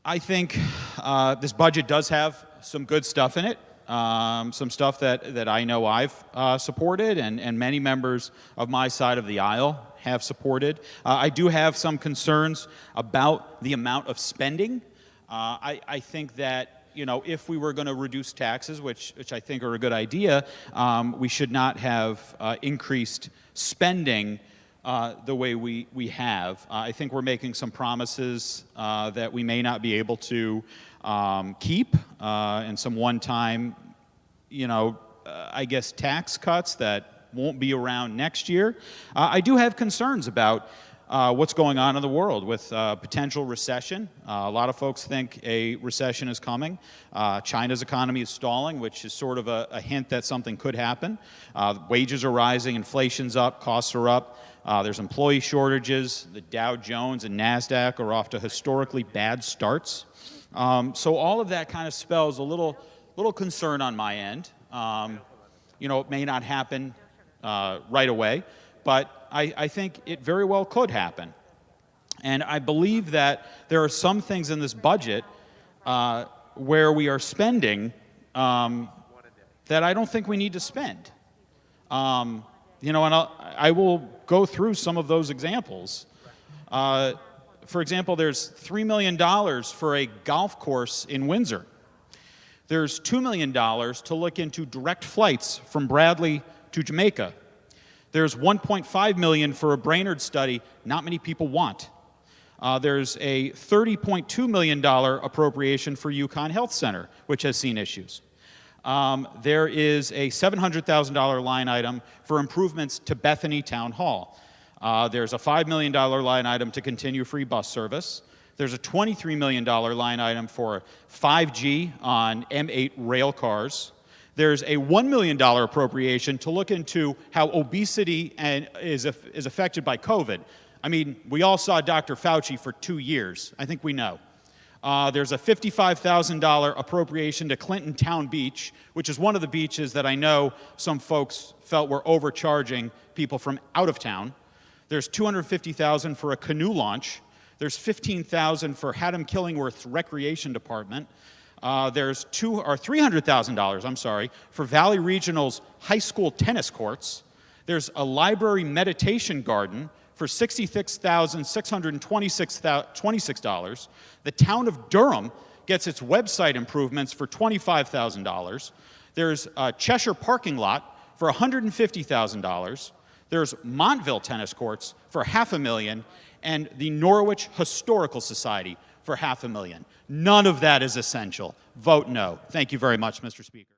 I think this budget does have some good stuff in it, some stuff that I know I've supported and many members of my side of the aisle have supported. I do have some concerns about the amount of spending. I think that, you know, if we were going to reduce taxes, which I think are a good idea, we should not have increased spending the way we have. I think we're making some promises that we may not be able to keep, and some one-time, you know, I guess tax cuts that won't be around next year. I do have concerns about what's going on in the world with potential recession. A lot of folks think a recession is coming. China's economy is stalling, which is sort of a hint that something could happen. Wages are rising, inflation's up, costs are up. There's employee shortages. The Dow Jones and NASDAQ are off to historically bad starts. So all of that kind of spells a little concern on my end. You know, it may not happen right away, but I think it very well could happen. And I believe that there are some things in this budget where we are spending that I don't think we need to spend. You know, and I will go through some of those examples. For example, there's $3 million for a golf course in Windsor. There's $2 million to look into direct flights from Bradley to Jamaica. There's $1.5 million for a Brainerd study not many people want. There's a $30.2 million appropriation for UConn Health Center, which has seen issues. There is a $700,000 line item for improvements to Bethany Town Hall. There's a $5 million line item to continue free bus service. There's a $23 million line item for 5G on M8 rail cars. There's a $1 million appropriation to look into how obesity is affected by COVID. I mean, we all saw Dr. Fauci for 2 years. I think we know. There's a $55,000 appropriation to Clinton Town Beach, which is one of the beaches that I know some folks felt were overcharging people from out of town. There's $250,000 for a canoe launch. There's $15,000 for Haddam Killingworth's Recreation Department. There's $300,000, I'm sorry, for Valley Regional's high school tennis courts. There's a library meditation garden for $66,626. The town of Durham gets its website improvements for $25,000. There's a Cheshire parking lot for $150,000. There's Montville tennis courts for $500,000, and the Norwich Historical Society for $500,000. None of that is essential. Vote no. Thank you very much, Mr. Speaker.